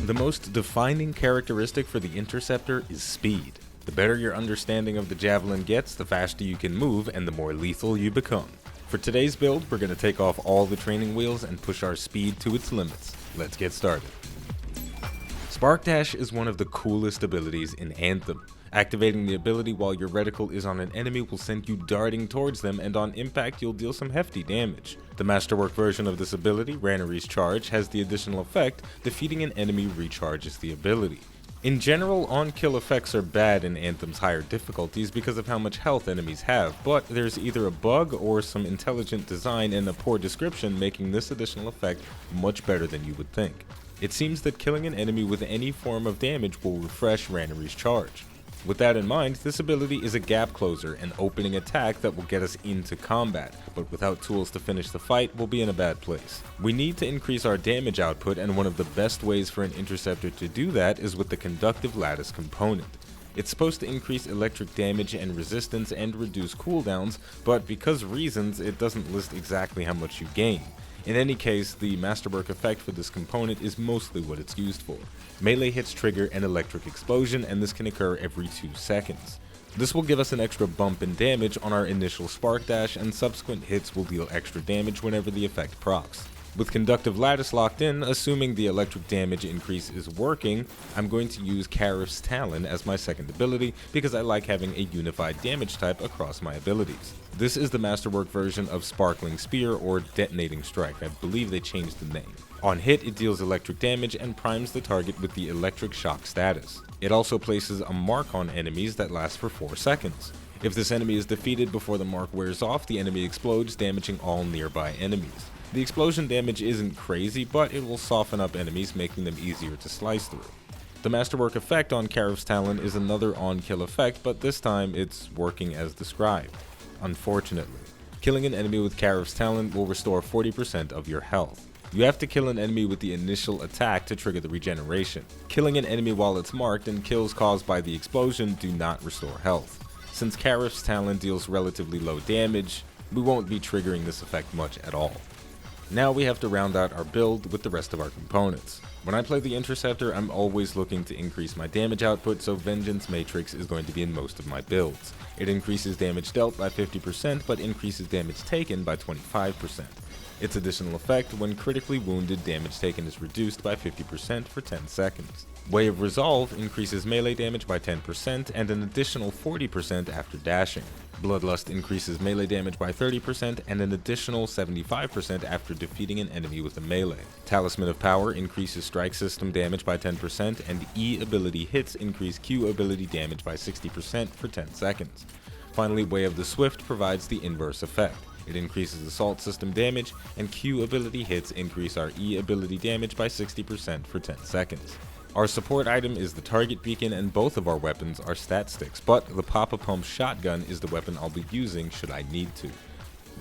The most defining characteristic for the Interceptor is speed. The better your understanding of the Javelin gets, the faster you can move and the more lethal you become. For today's build, we're going to take off all the training wheels and push our speed to its limits. Let's get started. Spark Dash is one of the coolest abilities in Anthem. Activating the ability while your reticle is on an enemy will send you darting towards them, and on impact you'll deal some hefty damage. The masterwork version of this ability, Raneri's Charge, has the additional effect, defeating an enemy recharges the ability. In general, on-kill effects are bad in Anthem's higher difficulties because of how much health enemies have, but there's either a bug or some intelligent design and a poor description making this additional effect much better than you would think. It seems that killing an enemy with any form of damage will refresh Raneri's Charge. With that in mind, this ability is a gap closer, an opening attack that will get us into combat, but without tools to finish the fight, we'll be in a bad place. We need to increase our damage output, and one of the best ways for an Interceptor to do that is with the Conductive Lattice component. It's supposed to increase electric damage and resistance and reduce cooldowns, but because reasons, it doesn't list exactly how much you gain. In any case, the masterwork effect for this component is mostly what it's used for. Melee hits trigger an electric explosion, and this can occur every 2 seconds. This will give us an extra bump in damage on our initial spark dash, and subsequent hits will deal extra damage whenever the effect procs. With Conductive Lattice locked in, assuming the electric damage increase is working, I'm going to use Cariff's Talon as my second ability because I like having a unified damage type across my abilities. This is the masterwork version of Sparkling Spear or Detonating Strike. I believe they changed the name. On hit, it deals electric damage and primes the target with the electric shock status. It also places a mark on enemies that lasts for 4 seconds. If this enemy is defeated before the mark wears off, the enemy explodes, damaging all nearby enemies. The explosion damage isn't crazy, but it will soften up enemies, making them easier to slice through. The masterwork effect on Cariff's Talon is another on-kill effect, but this time it's working as described. Unfortunately, killing an enemy with Cariff's Talon will restore 40% of your health. You have to kill an enemy with the initial attack to trigger the regeneration. Killing an enemy while it's marked and kills caused by the explosion do not restore health. Since Cariff's Talon deals relatively low damage, we won't be triggering this effect much at all. Now we have to round out our build with the rest of our components. When I play the Interceptor, I'm always looking to increase my damage output, so Vengeance Matrix is going to be in most of my builds. It increases damage dealt by 50%, but increases damage taken by 25%. Its additional effect, when critically wounded, damage taken is reduced by 50% for 10 seconds. Way of Resolve increases melee damage by 10% and an additional 40% after dashing. Bloodlust increases melee damage by 30% and an additional 75% after defeating an enemy with a melee. Talisman of Power increases strike system damage by 10%, and E ability hits increase Q ability damage by 60% for 10 seconds. Finally, Way of the Swift provides the inverse effect. It increases assault system damage, and Q ability hits increase our E ability damage by 60% for 10 seconds. Our support item is the target beacon, and both of our weapons are stat sticks, but the Pop-A-Pump shotgun is the weapon I'll be using should I need to.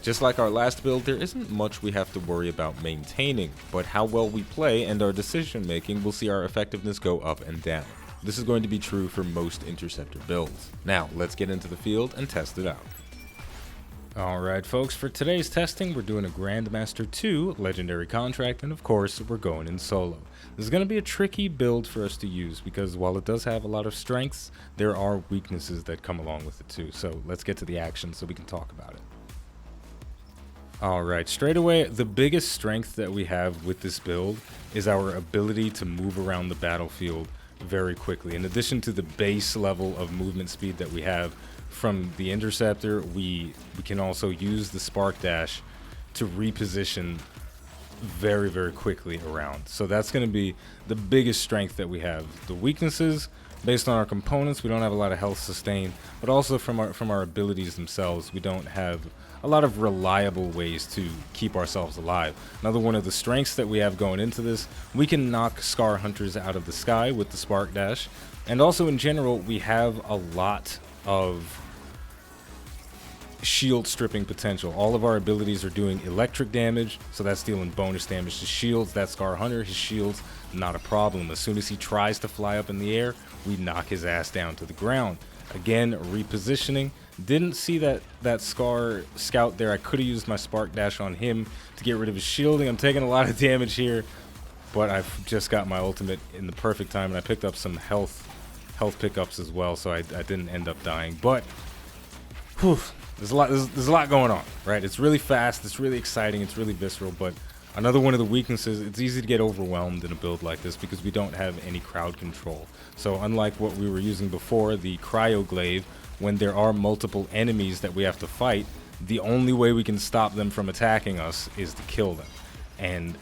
Just like our last build, there isn't much we have to worry about maintaining, but how well we play and our decision making will see our effectiveness go up and down. This is going to be true for most Interceptor builds. Now, let's get into the field and test it out. Alright folks, for today's testing, we're doing a Grandmaster 2 Legendary Contract, and of course, we're going in solo. This is going to be a tricky build for us to use because while it does have a lot of strengths, there are weaknesses that come along with it too. So let's get to the action so we can talk about it. Alright, straight away, the biggest strength that we have with this build is our ability to move around the battlefield very quickly. In addition to the base level of movement speed that we have from the Interceptor, we can also use the Spark Dash to reposition very, very quickly around. So that's going to be the biggest strength that we have. The weaknesses, based on our components, we don't have a lot of health sustain, but also from our abilities themselves, we don't have a lot of reliable ways to keep ourselves alive. Another one of the strengths that we have going into this, we can knock Scar Hunters out of the sky with the Spark Dash, and also in general, we have a lot of shield stripping potential. All of our abilities are doing electric damage, so that's dealing bonus damage to shields. That Scar Hunter, his shields, not a problem. As soon as he tries to fly up in the air, we knock his ass down to the ground. Again, repositioning. Didn't see that Scar Scout there. I could have used my Spark Dash on him to get rid of his shielding. I'm taking a lot of damage here. but I've just got my ultimate in the perfect time, and I picked up some health pickups as well, so I didn't end up dying. But whew, there's a lot going on, right? It's really fast, it's really exciting, it's really visceral, but another one of the weaknesses, it's easy to get overwhelmed in a build like this because we don't have any crowd control. So unlike what we were using before, the cryoglaive, when there are multiple enemies that we have to fight, the only way we can stop them from attacking us is to kill them. And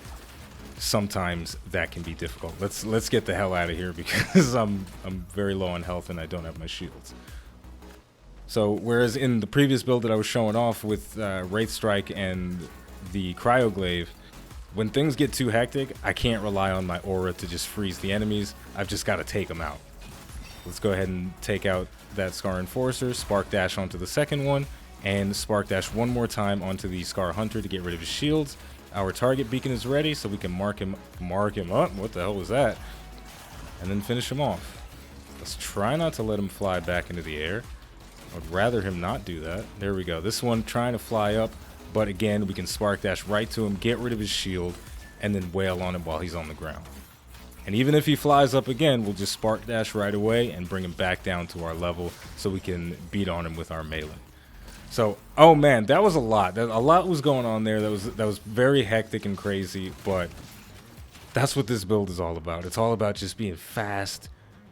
sometimes that can be difficult. Let's get the hell out of here because I'm very low on health and I don't have my shields. So whereas in the previous build that I was showing off with Wraith Strike and the cryoglaive, when things get too hectic, I can't rely on my aura to just freeze the enemies. I've just got to take them out. Let's go ahead and take out that Scar Enforcer, Spark Dash onto the second one, and Spark Dash one more time onto the Scar Hunter to get rid of his shields. Our target beacon is ready, so we can mark him up. What the hell was that? And then finish him off. Let's try not to let him fly back into the air. I would rather him not do that. There we go. This one trying to fly up, but again, we can Spark Dash right to him, get rid of his shield, and then wail on him while he's on the ground. And even if he flies up again, we'll just Spark Dash right away and bring him back down to our level so we can beat on him with our melee. So, oh man, that was a lot. A lot was going on there. That was very hectic and crazy, but that's what this build is all about. It's all about just being fast,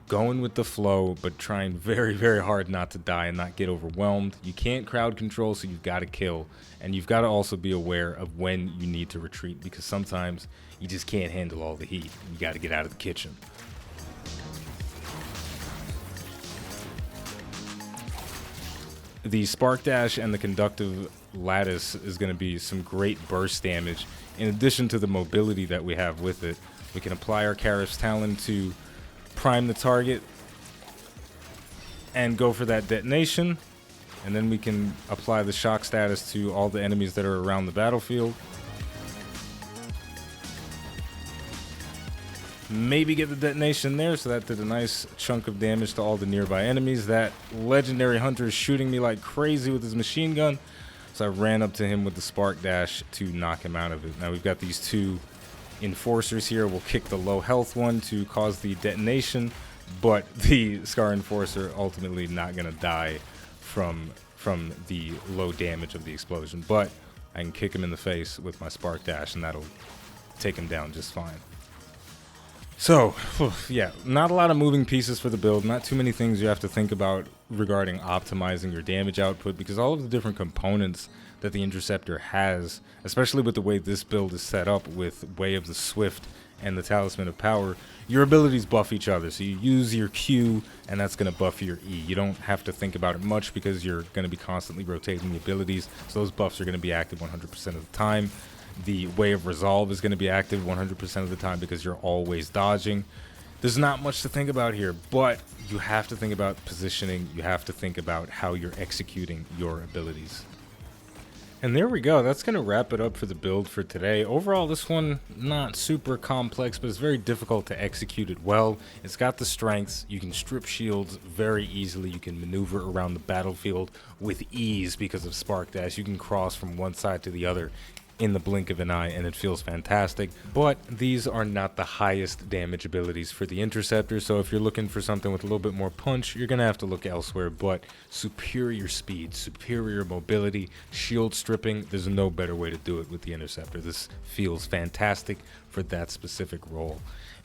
going with the flow, but trying very, very hard not to die and not get overwhelmed. You can't crowd control, so you've got to kill. And you've got to also be aware of when you need to retreat, because sometimes you just can't handle all the heat. You got to get out of the kitchen. The Spark Dash and the Conductive Lattice is going to be some great burst damage. In addition to the mobility that we have with it, we can apply our Cariff's Talon to prime the target and go for that detonation, and then we can apply the shock status to all the enemies that are around the battlefield. Maybe get the detonation there, so that did a nice chunk of damage to all the nearby enemies. That legendary hunter is shooting me like crazy with his machine gun, so I ran up to him with the Spark Dash to knock him out of it. Now we've got these two Enforcers here. We'll kick the low health one to cause the detonation, but the Scar Enforcer ultimately not going to die from the low damage of the explosion, but I can kick him in the face with my Spark Dash and that'll take him down just fine. So, yeah, not a lot of moving pieces for the build, not too many things you have to think about regarding optimizing your damage output, because all of the different components that the Interceptor has, especially with the way this build is set up with Way of the Swift and the Talisman of Power, your abilities buff each other. So you use your Q and that's going to buff your E. You don't have to think about it much because you're going to be constantly rotating the abilities, so those buffs are going to be active 100% of the time. The Way of Resolve is going to be active 100% of the time because you're always dodging. There's not much to think about here, but you have to think about positioning. You have to think about how you're executing your abilities. And there we go. That's going to wrap it up for the build for today. Overall, this one, not super complex, but it's very difficult to execute it well. It's got the strengths. You can strip shields very easily. You can maneuver around the battlefield with ease because of Spark Dash. You can cross from one side to the other in the blink of an eye, and it feels fantastic. But these are not the highest damage abilities for the Interceptor, so if you're looking for something with a little bit more punch, you're gonna have to look elsewhere. But superior speed, superior mobility, shield stripping, there's no better way to do it with the Interceptor. This feels fantastic for that specific role.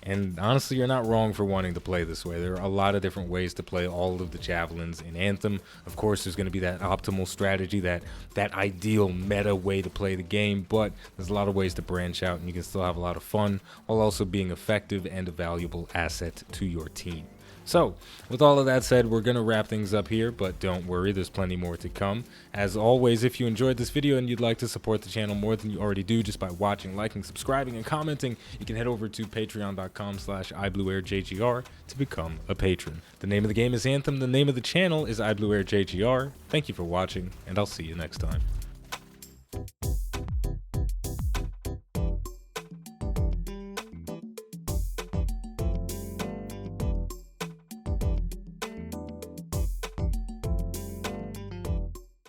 And honestly, you're not wrong for wanting to play this way. There are a lot of different ways to play all of the Javelins in Anthem. Of course, there's going to be that optimal strategy, that ideal meta way to play the game, but there's a lot of ways to branch out and you can still have a lot of fun while also being effective and a valuable asset to your team. So, with all of that said, we're going to wrap things up here, but don't worry, there's plenty more to come. As always, if you enjoyed this video and you'd like to support the channel more than you already do just by watching, liking, subscribing, and commenting, you can head over to patreon.com/iBluairJgR to become a patron. The name of the game is Anthem, the name of the channel is iBluairJgR. Thank you for watching, and I'll see you next time.